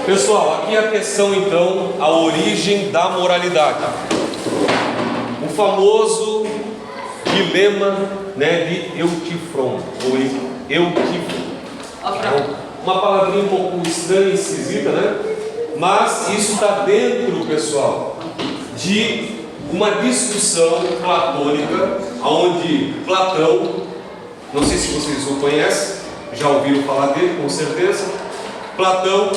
Pessoal, aqui a questão então, a origem da moralidade. O famoso dilema, né, de Eutífron, ou Eutífron. Uma palavrinha um pouco estranha e esquisita, né? Mas isso está dentro, pessoal, de uma discussão platônica, onde Platão, não sei se vocês o conhecem, já ouviram falar dele, com certeza. Platão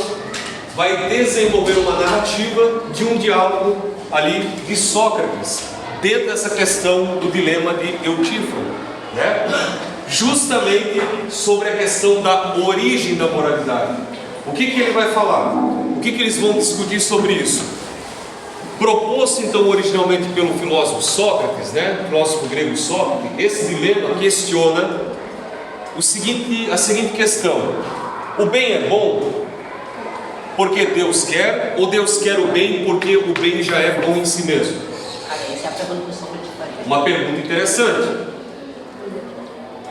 vai desenvolver uma narrativa de um diálogo ali de Sócrates, dentro dessa questão do dilema de Eutífron, né? Justamente sobre a questão da origem da moralidade. O que ele vai falar? O que eles vão discutir sobre isso? Proposto então originalmente pelo filósofo Sócrates, né? Filósofo grego Sócrates, esse dilema questiona a seguinte questão: o bem é bom porque Deus quer, ou Deus quer o bem porque o bem já é bom em si mesmo? Essa é a pergunta que eu Sócrates faria. Uma pergunta interessante.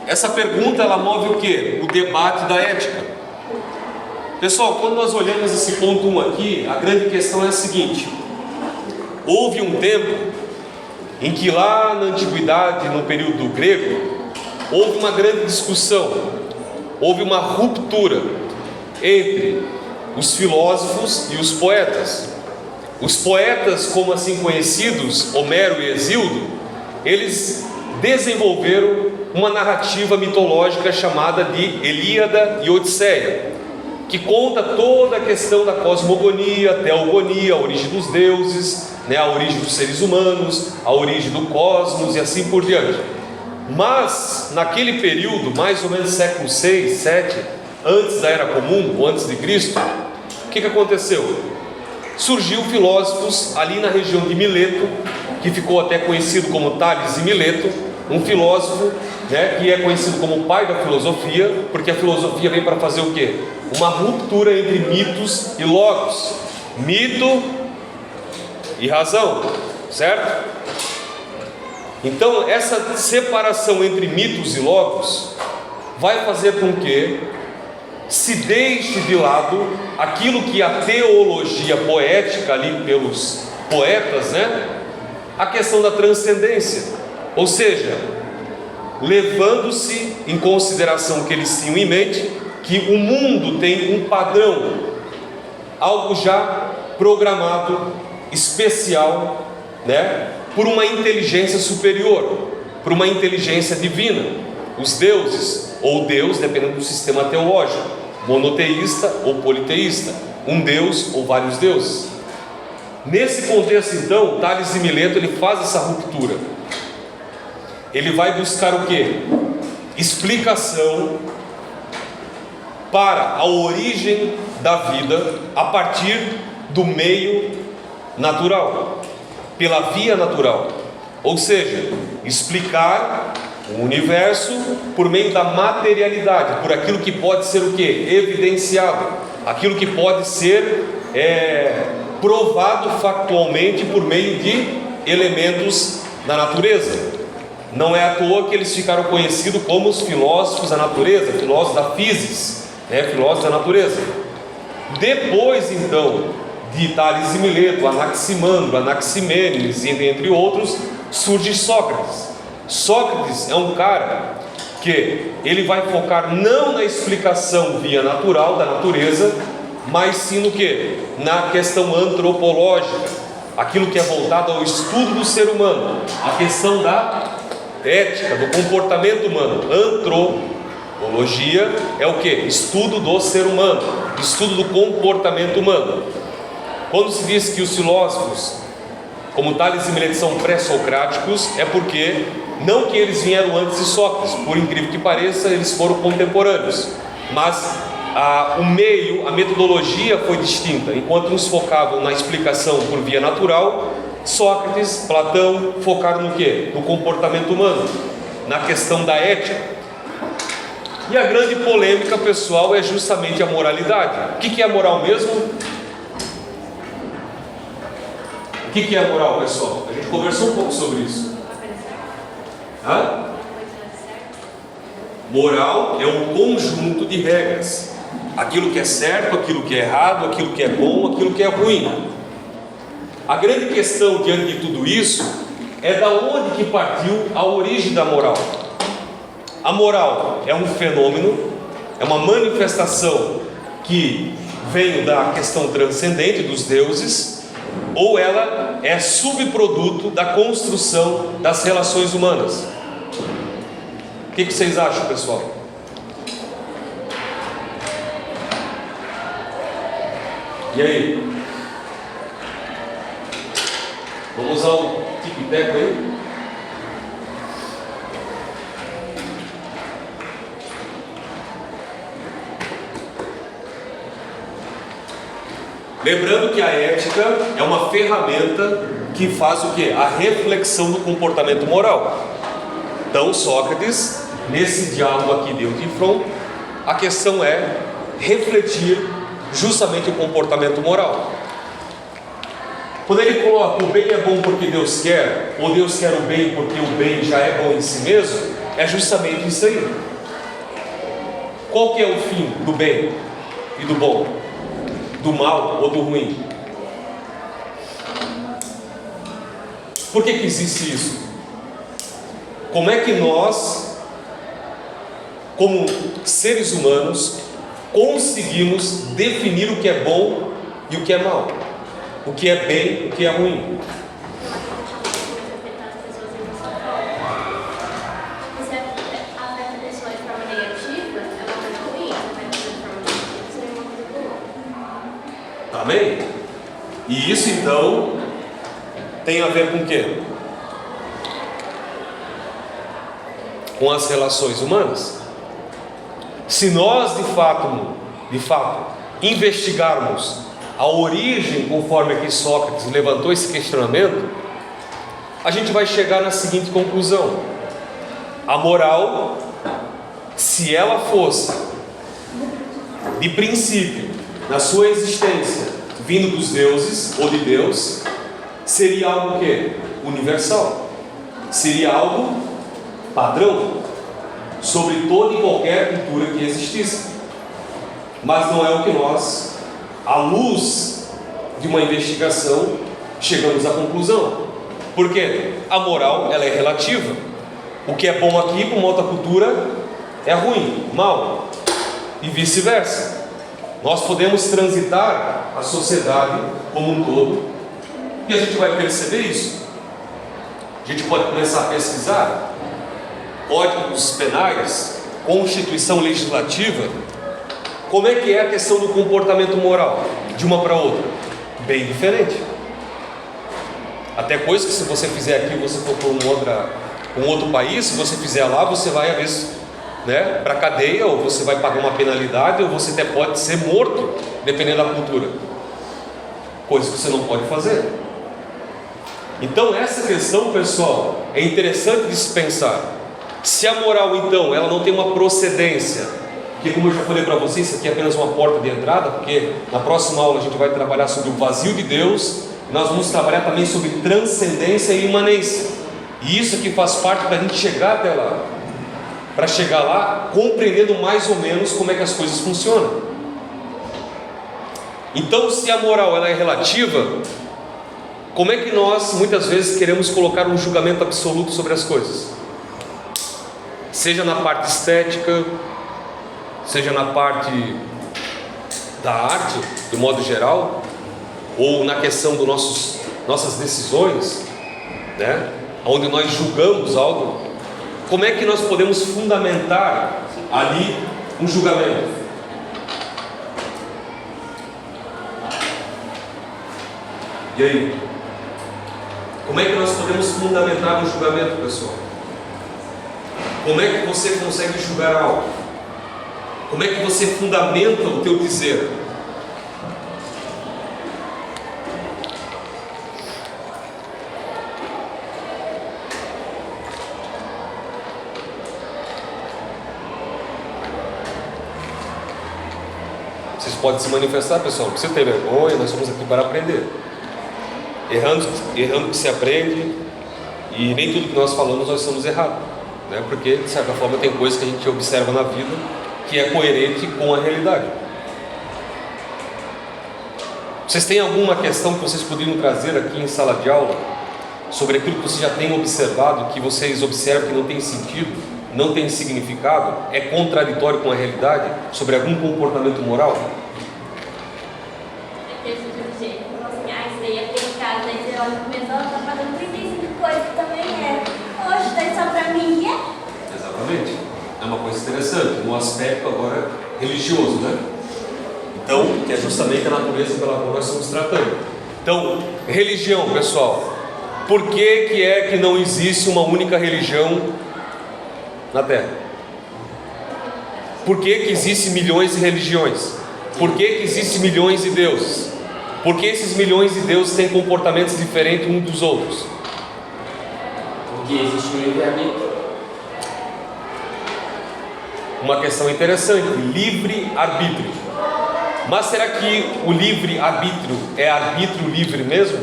Essa pergunta ela move o quê? O debate da ética. Pessoal, quando nós olhamos esse ponto 1 aqui, a grande questão é a seguinte: houve um tempo em que lá na antiguidade, no período grego, houve uma grande discussão, houve uma ruptura entre os filósofos e os poetas. Os poetas, como assim conhecidos, Homero e Hesíodo, eles desenvolveram uma narrativa mitológica chamada de Ilíada e Odisseia, que conta toda a questão da cosmogonia, teogonia, a origem dos deuses, né, a origem dos seres humanos, a origem do cosmos e assim por diante. Mas naquele período, mais ou menos século 6, 7, antes da Era Comum, ou antes de Cristo, o que aconteceu? Surgiu filósofos ali na região de Mileto, que ficou até conhecido como Tales de Mileto, um filósofo, né, que é conhecido como o pai da filosofia, porque a filosofia vem para fazer o quê? Uma ruptura entre mitos e logos, mito e razão, certo? Então essa separação entre mitos e logos vai fazer com que se deixe de lado aquilo que a teologia poética ali pelos poetas, né, a questão da transcendência, ou seja, levando-se em consideração que eles tinham em mente que o mundo tem um padrão, algo já programado, especial, né, por uma inteligência superior, por uma inteligência divina, os deuses, ou Deus, dependendo do sistema teológico, monoteísta ou politeísta, um Deus ou vários deuses. Nesse contexto então, Tales de Mileto ele faz essa ruptura. Ele vai buscar o quê? Explicação para a origem da vida a partir do meio natural, pela via natural, ou seja, explicar o universo por meio da materialidade, por aquilo que pode ser o quê? Evidenciado, aquilo que pode ser provado factualmente por meio de elementos da natureza. Não é à toa que eles ficaram conhecidos como os filósofos da natureza, filósofos da physis, né? Filósofos da natureza. Depois então de Tales de Mileto, Anaximandro, Anaximênides, entre outros, surge Sócrates. Sócrates é um cara que ele vai focar não na explicação via natural da natureza, mas sim no que? Na questão antropológica, aquilo que é voltado ao estudo do ser humano, a questão da ética, do comportamento humano. Antropologia é o que? Estudo do ser humano, estudo do comportamento humano. Quando se diz que os filósofos, como Tales de Mileto, são pré-socráticos, é porque não que eles vieram antes de Sócrates, por incrível que pareça, eles foram contemporâneos, mas o meio, a metodologia foi distinta. Enquanto uns focavam na explicação por via natural, Sócrates, Platão focaram no quê? No comportamento humano, na questão da ética. E a grande polêmica, pessoal, é justamente a moralidade. O que é a moral mesmo? O que é a moral, pessoal? A gente conversou um pouco sobre isso. Moral é um conjunto de regras aquilo que é certo, aquilo que é errado, aquilo que é bom, aquilo que é ruim. A grande questão diante de tudo isso é da onde que partiu a origem da moral. A moral é um fenômeno, é uma manifestação que vem da questão transcendente dos deuses, ou ela é subproduto da construção das relações humanas. O que vocês acham, pessoal? E aí? Vamos usar o tic-tac aí? Lembrando que a ética é uma ferramenta que faz o quê? A reflexão do comportamento moral. Então Sócrates, nesse diálogo aqui de Eutífron, a questão é refletir justamente o comportamento moral. Quando ele coloca o bem é bom porque Deus quer, ou Deus quer o bem porque o bem já é bom em si mesmo, é justamente isso aí. Qual que é o fim do bem e do bom? Do mal ou do ruim? Por que existe isso? Como é que nós, como seres humanos, conseguimos definir o que é bom e o que é mal? O que é bem e o que é ruim? Amém? E isso então tem a ver com o quê? Com as relações humanas. Se nós de fato investigarmos a origem, conforme aqui Sócrates levantou esse questionamento, a gente vai chegar na seguinte conclusão: a moral, se ela fosse de princípio, na sua existência, vindo dos deuses ou de Deus, seria algo que? Universal. Seria algo padrão sobre toda e qualquer cultura que existisse. Mas não é o que nós, à luz de uma investigação, chegamos à conclusão. Porque a moral, ela é relativa. O que é bom aqui para uma outra cultura é ruim, mal, e vice-versa. Nós podemos transitar a sociedade como um todo e a gente vai perceber isso. A gente pode começar a pesquisar códigos penais, constituição legislativa. Como é que é a questão do comportamento moral de uma para outra? Bem diferente. Até coisa que se você fizer aqui, você for para um outro país, se você fizer lá, você vai às vezes para a cadeia, ou você vai pagar uma penalidade, ou você até pode ser morto, dependendo da cultura. Coisa que você não pode fazer. Então essa questão, pessoal, é interessante de se pensar. Se a moral então, ela não tem uma procedência, que como eu já falei para vocês, isso aqui é apenas uma porta de entrada, porque na próxima aula a gente vai trabalhar sobre o vazio de Deus, e nós vamos trabalhar também sobre transcendência e imanência, e isso aqui faz parte para a gente chegar até lá, para chegar lá compreendendo mais ou menos como é que as coisas funcionam. Então, se a moral ela é relativa, como é que nós muitas vezes queremos colocar um julgamento absoluto sobre as coisas? Seja na parte estética, seja na parte da arte, de modo geral, ou na questão das nossas decisões, onde nós julgamos algo. Como é que nós podemos fundamentar ali um julgamento? E aí? Como é que nós podemos fundamentar um julgamento, pessoal? Como é que você consegue julgar algo? Como é que você fundamenta o teu dizer? Vocês podem se manifestar, pessoal, não precisa ter vergonha, nós estamos aqui para aprender. Errando que se aprende, e nem tudo que nós falamos nós estamos errados, porque de certa forma tem coisas que a gente observa na vida que é coerente com a realidade. Vocês têm alguma questão que vocês poderiam trazer aqui em sala de aula sobre aquilo que vocês já têm observado, que vocês observam que não tem sentido, não tem significado, é contraditório com a realidade, sobre algum comportamento moral? Isso daí é pecado, daí você olha pro pessoal, tá fazendo 35 coisas que também é. Hoje, daí só pra mim é. Exatamente. É uma coisa interessante, no aspecto agora religioso, né? Então, que é justamente a natureza pela qual nós estamos tratando. Então, religião, pessoal. Por que é que não existe uma única religião na Terra? Por que existem milhões de religiões? Por que existem milhões de deuses? Por que esses milhões de deuses têm comportamentos diferentes uns dos outros? Porque existe um livre-arbítrio. Uma questão interessante, livre-arbítrio. Mas será que o livre-arbítrio é arbítrio livre mesmo?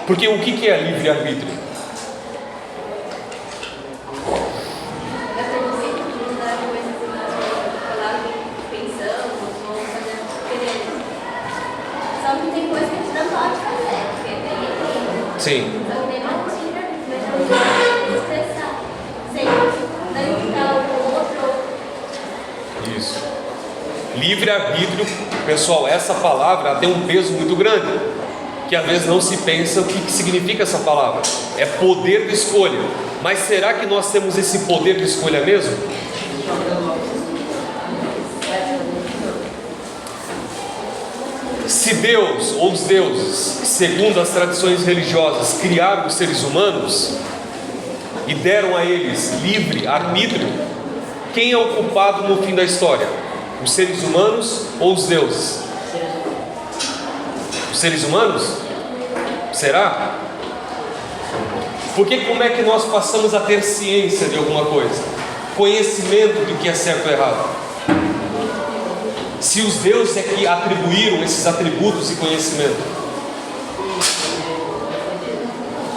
Porque o que é livre-arbítrio? Só que tem coisa que a gente não pode fazer, porque tem Sim. então tem uma tira, mas não pode expressar. Sem danificar o outro. Isso. Livre-arbítrio, pessoal, essa palavra ela tem um peso muito grande, que às vezes não se pensa o que significa essa palavra. É poder de escolha. Mas será que nós temos esse poder de escolha mesmo? Se Deus ou os deuses, segundo as tradições religiosas, criaram os seres humanos e deram a eles livre arbítrio, quem é o culpado no fim da história? Os seres humanos ou os deuses? Os seres humanos? Será? Porque como é que nós passamos a ter ciência de alguma coisa? Conhecimento do que é certo ou errado? Se os deuses é que atribuíram esses atributos e conhecimento,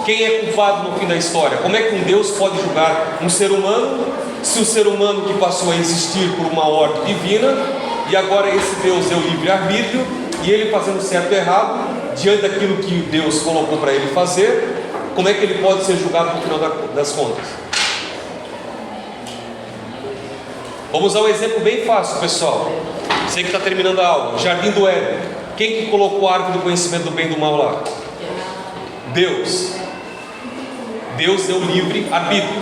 quem é culpado no fim da história? Como é que um Deus pode julgar um ser humano, se o ser humano que passou a existir por uma ordem divina, e agora esse Deus deu livre-arbítrio, e ele fazendo certo ou errado, diante daquilo que Deus colocou para ele fazer, como é que ele pode ser julgado no final das contas? Vamos usar um exemplo bem fácil, pessoal. Você que está terminando a aula, Jardim do Éden. Quem que colocou a árvore do conhecimento do bem e do mal lá? Deus. Deus deu livre arbítrio.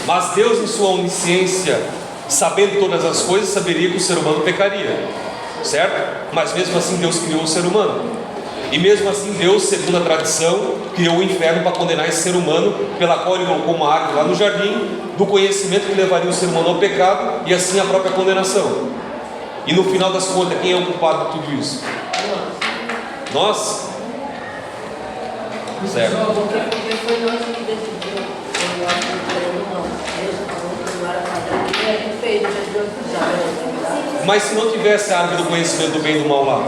Mas Deus, em sua onisciência, sabendo todas as coisas, saberia que o ser humano pecaria, certo? Mas mesmo assim Deus criou o ser humano. E mesmo assim Deus, segundo a tradição, criou o inferno para condenar esse ser humano, pela qual ele colocou uma árvore lá no jardim do conhecimento que levaria o ser humano ao pecado e assim a própria condenação. E no final das contas, quem é o culpado de tudo isso? Nós? Certo. Porque foi nós que decidimos. Eu acho que não. Deus falou que não era padrão. E ele fez, Deus já. Mas se não tivesse a árvore do conhecimento do bem e do mal lá,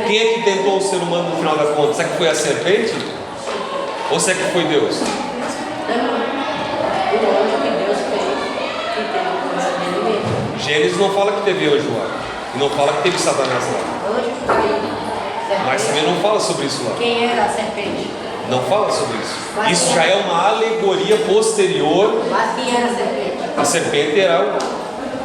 quem é que tentou o ser humano no final das contas? Será que foi a serpente? Ou será que foi Deus? O anjo que Deus fez, que teve o coração dele mesmo. Gênesis não fala que teve anjo lá, e não fala que teve Satanás lá, Anjo caído. mas também não fala sobre isso lá. Quem era a serpente? Não fala sobre isso. Isso já é uma alegoria posterior. Mas quem era a serpente? A serpente era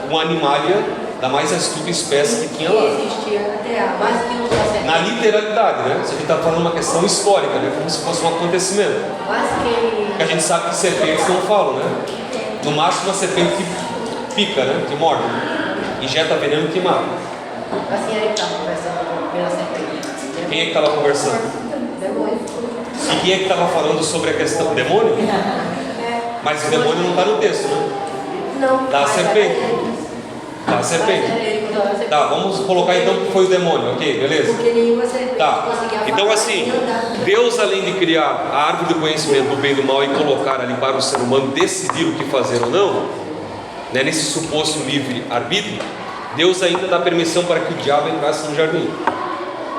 uma animalia da mais astuta espécie que tinha Que lá. existia na terra, mas que usou a serpente. Na literalidade, né? Isso aqui está falando uma questão histórica, né? Como se fosse um acontecimento. Mas quem. Porque a gente sabe que serpentes não falam, né? No máximo uma serpente que pica, né? Que morde. Injeta veneno e que mata. Mas quem era que estava conversando pela serpente? Quem é que estava conversando? Demônio. E quem é que estava falando sobre a questão? Demônio? Mas o demônio não está no texto, né? Não. Da mas serpente. era ele. Da serpente. Mas era ele que usava a serpente. Tá, vamos colocar então que foi o demônio, ok? Beleza? Porque nenhuma serpente Tá, conseguia então falar assim, nem andar. Deus, além de criar a árvore do conhecimento do bem e do mal e colocar ali para o ser humano decidir o que fazer ou não, né, nesse suposto livre arbítrio, Deus ainda dá permissão para que o diabo entrasse no jardim,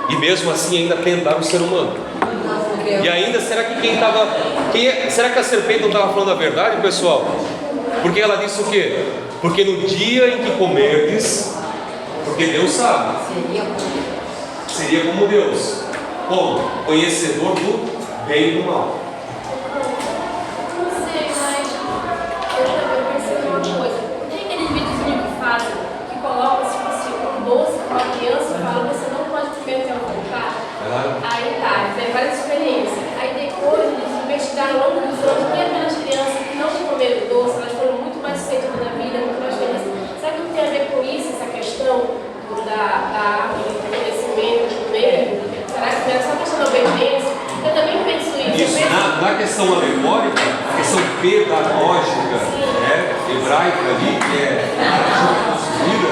e mesmo assim ainda tentar o ser humano. Não, porque E ainda, será que será que a serpente não estava falando a verdade, pessoal? Porque ela disse o quê? Porque no dia em que comerdes, Porque Deus sabe. Seria como Seria como Deus. Como? Conhecedor do bem e do mal. Não sei, mas eu também percebi uma coisa. Tem aqueles videozinhos que fazem, que colocam se fosse um doce com uma criança e falam você não pode comer até o voltar. Aí tá, tem várias experiências. Aí depois eles investigaram ao longo dos anos que aquelas crianças que não comeram doce, elas foram muito mais sucedidas na vida, muito mais felizes. Será que não tem a ver com isso, essa questão da árvore, do conhecimento, do meio? Será que não é só questão da obediência? Eu também penso isso. Isso, na questão alegórica, a questão pedagógica, né, hebraica ali, que é construída,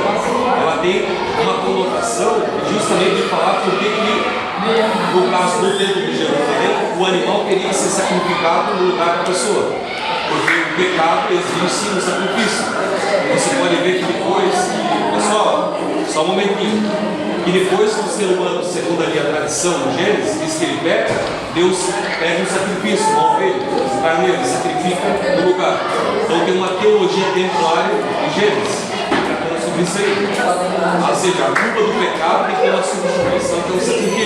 ela tem uma conotação justamente de falar porque que, no caso do templo de Jerusalém, o animal teria que ser sacrificado no lugar da pessoa. Porque o pecado exige sim um sacrifício. Você pode ver que depois, pessoal, só um momentinho, que depois que o ser humano, segundo ali a tradição no Gênesis, diz que ele peca, Deus pega um sacrifício, uma ovelha, um carneiro, ele sacrifica no lugar. Então tem uma teologia templária em Gênesis, tratando sobre isso aí. Ou seja, a culpa do pecado tem que ter uma substituição, que é um sacrifício.